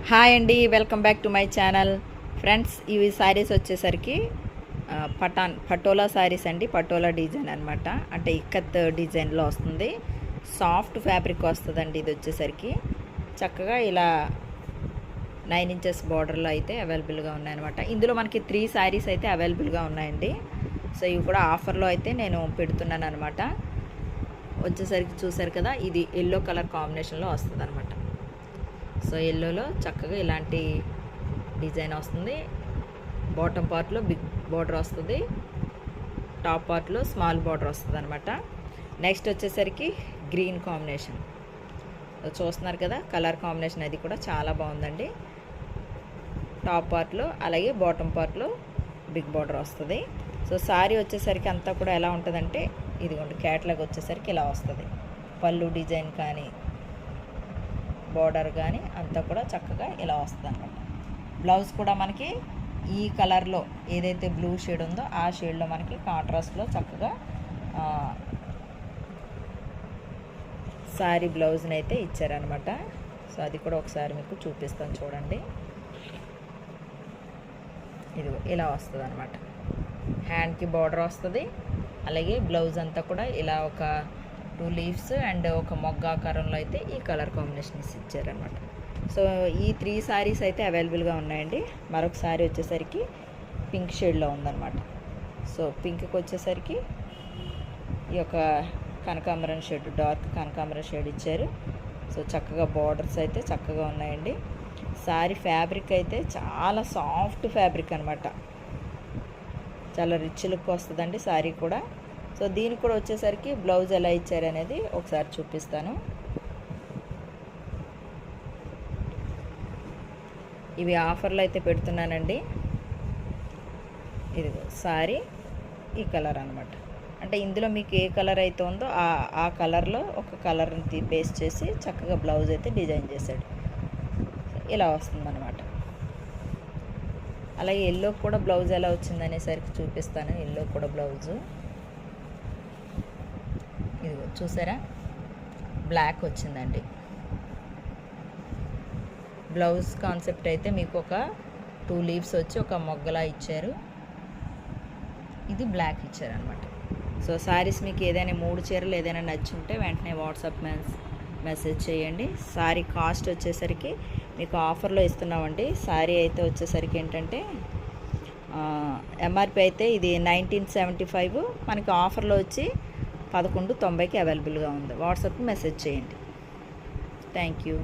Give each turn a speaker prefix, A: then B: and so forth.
A: Hi అండి, welcome back to my channel. Friends, ఇవి శారీస్ వచ్చేసరికి పటోలా శారీస్ అండి. పటోలా డిజైన్ అనమాట. అంటే ఇక్కత్ డిజైన్లో వస్తుంది. సాఫ్ట్ ఫ్యాబ్రిక్ వస్తుందండి. ఇది వచ్చేసరికి చక్కగా ఇలా 9 ఇంచెస్ బార్డర్లో అయితే అవైలబుల్గా ఉన్నాయన్నమాట. ఇందులో మనకి 3 శారీస్ అయితే అవైలబుల్గా ఉన్నాయండి. సో ఇవి కూడా ఆఫర్లో అయితే నేను పెడుతున్నాను అనమాట. వచ్చేసరికి చూసారు కదా, ఇది ఎల్లో కలర్ కాంబినేషన్లో వస్తుంది అనమాట. సో ఎల్లోలో చక్కగా ఇలాంటి డిజైన్ వస్తుంది. బాటమ్ పార్ట్లో బిగ్ బార్డర్ వస్తుంది, టాప్ పార్ట్లో స్మాల్ బార్డర్ వస్తుంది అనమాట. నెక్స్ట్ వచ్చేసరికి గ్రీన్ కాంబినేషన్ చూస్తున్నారు కదా, కలర్ కాంబినేషన్ అది కూడా చాలా బాగుందండి. టాప్ పార్ట్లో అలాగే బాటమ్ పార్ట్లో బిగ్ బార్డర్ వస్తుంది. సో శారీ వచ్చేసరికి అంతా కూడా ఎలా ఉంటుందంటే, ఇదిగోండి క్యాట్లాగ్ వచ్చేసరికి ఇలా వస్తుంది. పళ్ళు డిజైన్ కానీ బార్డర్ కానీ అంతా కూడా చక్కగా ఇలా వస్తుంది అనమాట. బ్లౌజ్ కూడా మనకి ఈ కలర్లో ఏదైతే బ్లూ షేడ్ ఉందో ఆ షేడ్లో మనకి కాంట్రాస్ట్లో చక్కగా శారీ బ్లౌజ్ని అయితే ఇచ్చారనమాట. సో అది కూడా ఒకసారి మీకు చూపిస్తాను చూడండి. ఇది ఇలా వస్తుంది అనమాట. హ్యాండ్కి బార్డర్ వస్తుంది, అలాగే బ్లౌజ్ అంతా కూడా ఇలా ఒక 2 లీవ్స్ అండ్ ఒక మొగ్గ ఆకారంలో అయితే ఈ కలర్ కాంబినేషన్స్ ఇచ్చారనమాట. సో ఈ 3 శారీస్ అయితే అవైలబుల్గా ఉన్నాయండి. మరొక శారీ వచ్చేసరికి పింక్ షేడ్లో ఉందన్నమాట. సో పింక్కి వచ్చేసరికి ఈ యొక్క కనకాంబరం షేడ్, డార్క్ కనకాంబరం షేడ్ ఇచ్చారు. సో చక్కగా బార్డర్స్ అయితే చక్కగా ఉన్నాయండి. శారీ ఫ్యాబ్రిక్ అయితే చాలా సాఫ్ట్ ఫ్యాబ్రిక్ అనమాట. చాలా రిచ్ లుక్ వస్తుందండి శారీ కూడా. సో దీనికి కూడా వచ్చేసరికి బ్లౌజ్ ఎలా ఇచ్చారు అనేది ఒకసారి చూపిస్తాను. ఇవి ఆఫర్లు అయితే పెడుతున్నానండి. ఇది శారీ ఈ కలర్ అనమాట. అంటే ఇందులో మీకు ఏ కలర్ అయితే ఉందో ఆ కలర్లో ఒక కలర్ని పేస్ట్ చేసి చక్కగా బ్లౌజ్ అయితే డిజైన్ చేశాడు. ఇలా వస్తుందన్నమాట. అలాగే ఎల్లో కూడా బ్లౌజ్ ఎలా వచ్చిందనేసరికి చూపిస్తాను. ఎల్లో కూడా బ్లౌజు ఇది చూసారా, బ్లాక్ వచ్చిందండి. బ్లౌజ్ కాన్సెప్ట్ అయితే మీకు ఒక 2 లీవ్స్ వచ్చి ఒక మొగ్గలా ఇచ్చారు. ఇది బ్లాక్ ఇచ్చారనమాట. సో శారీస్ మీకు ఏదైనా 3 చీరలు ఏదైనా నచ్చుంటే వెంటనే వాట్సాప్ మెసేజ్ చేయండి. శారీ కాస్ట్ వచ్చేసరికి మీకు ఆఫర్లో ఇస్తున్నామండి. శారీ అయితే వచ్చేసరికి ఏంటంటే ఎంఆర్పి అయితే ఇది 1975, మనకి ఆఫర్లో వచ్చి 1190కి అవైలబుల్గా ఉంది. వాట్సాప్ మెసేజ్ చేయండి. Thank you.